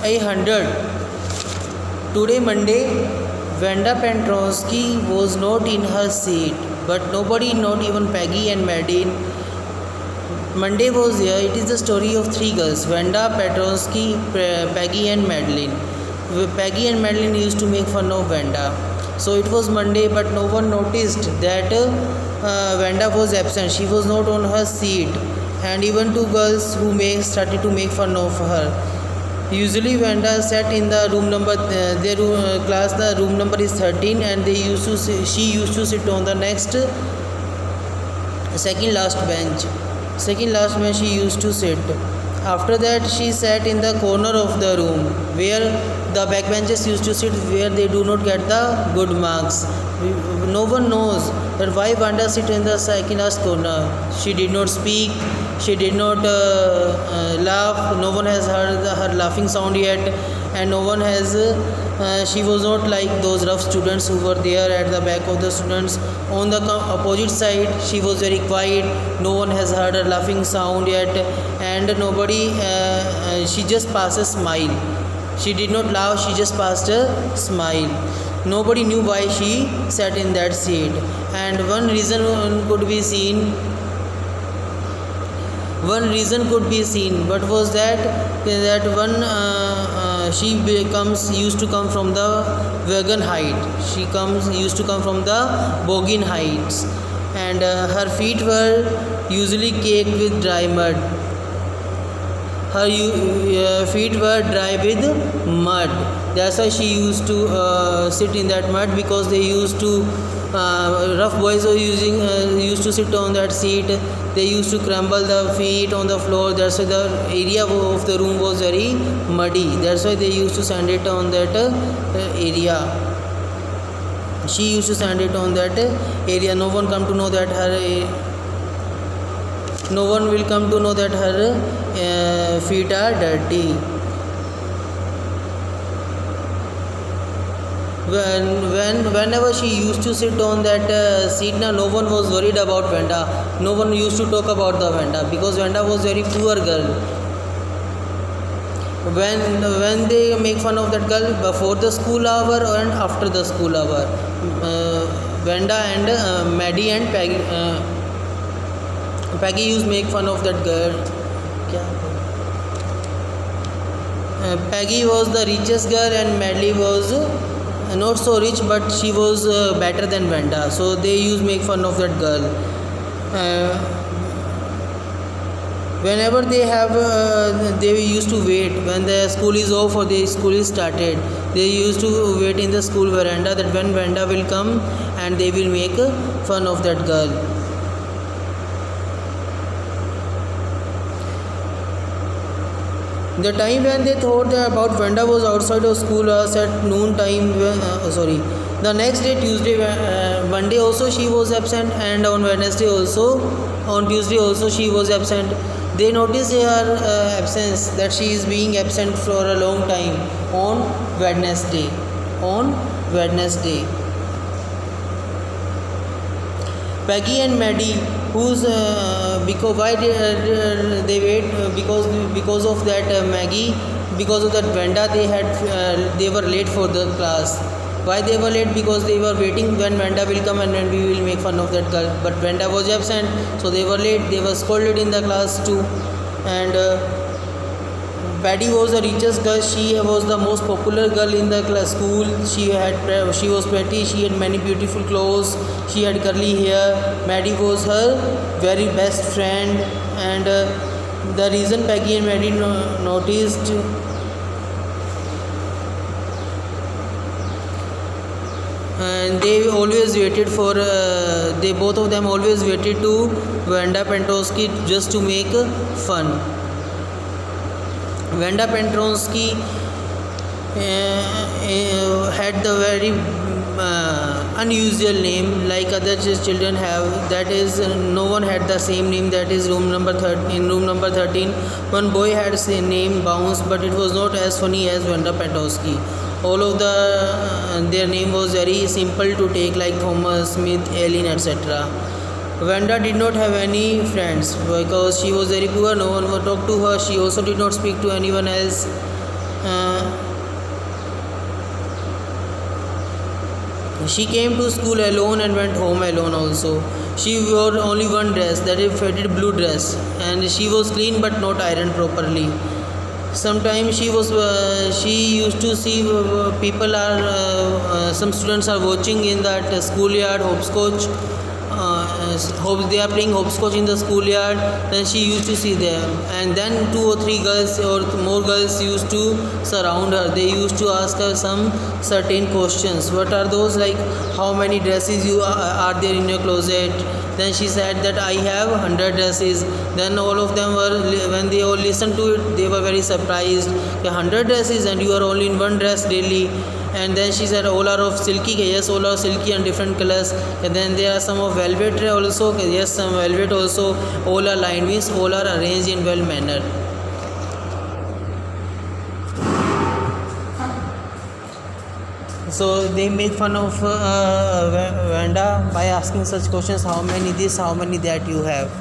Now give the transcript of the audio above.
100. Today, Monday, Vanda Petronsky was not in her seat, but nobody, not even Peggy and Madeline. Monday was there. It is the story of three girls: Vanda, Petronsky, Peggy, and Madeline. Peggy and Madeline used to make fun of Vanda. So it was Monday, but no one noticed that Vanda was absent. She was not on her seat, and even two girls who started to make fun of her. Usually, Vanda sat in the room number. Their class, the room number is 13, and she used to sit on the next second last bench. Second last bench she used to sit. After that, she sat in the corner of the room where the backbenchers used to sit, where they do not get the good marks. No one knows that why Vanda sit in the second last corner. She did not speak. She did not laugh. No one has heard her laughing sound yet, and no one has. She was not like those rough students who were there at the back of the students. On the opposite side, she was very quiet. No one has heard her laughing sound yet, and nobody. She just passed a smile. She did not laugh. She just passed a smile. Nobody knew why she sat in that seat, and one reason could be seen. What was that? That one she used to come from the wagon height. She used to come from the Bogin heights, and her feet were usually caked with dry mud. Her feet were dry with mud. That's why she used to sit in that mud, because they used to rough boys were used to sit on that seat. They used to crumble the feet on the floor. That's why the area of the room was very muddy. That's why they used to sand it on that area. She used to sand it on that area. No one will come to know that her feet are dirty. Whenever she used to sit on that seat, no one was worried about Vanda. No one used to talk about the Vanda, because Vanda was very poor girl. When they make fun of that girl before the school hour and after the school hour, Vanda and Maddie and Peggy used to make fun of that girl. Peggy was the richest girl, and Maddie was not so rich, but she was better than Vanda. So they used to make fun of that girl. Whenever they used to wait when the school is off or the school is started. They used to wait in the school veranda that when Vanda will come and they will make fun of that girl. The time when they thought about Vanda was outside of school was at noon time. The next day, Tuesday, one day also she was absent, and on Wednesday also, on Tuesday also she was absent. They noticed her absence, that she is being absent for a long time on Wednesday. Peggy and Maddie, why did they wait? Because of that Maggie, because of that Vanda, they were late for the class. Why they were late? Because they were waiting when Vanda will come and when we will make fun of that girl. But Vanda was absent, so they were late. They were scolded in the class too. And Paddy was the richest girl. She was the most popular girl in the school. She was pretty. She had many beautiful clothes. She had curly hair. Maddie was her very best friend. And the reason Peggy and Maddie noticed, and they always waited for. They both of them always waited to Vanda Petronsky just to make fun. Vanda Petronsky had the very unusual name like other children have. That is, no one had the same name. That is room number 13. In room number 13, one boy had the same name Bounce, but it was not as funny as Vanda Petronsky. All of their name was very simple to take, like Thomas, Smith, Ellen, etc. Vanda did not have any friends because she was very poor. No one would talk to her. She also did not speak to anyone else. She came to school alone and went home alone also. She wore only one dress, that is faded blue dress, and she was clean but not ironed properly. Sometimes she used to see people are some students are watching in that schoolyard hopscotch. They are playing hopscotch in the schoolyard. Then she used to see them, and then 2 or 3 girls or more girls used to surround her. They used to ask her some certain questions. What are those? Like, how many dresses are there in your closet? Then she said that I have 100 dresses. Then all of them were, when they all listened to it, they were very surprised. 100 dresses and you are only in one dress daily. And then she said all are of silky. Yes, all are silky and different colors. And then there are some of velvet also. Yes, some velvet also. All are lined, means all are arranged in well manner. So they make fun of Vanda by asking such questions: how many this, how many that you have.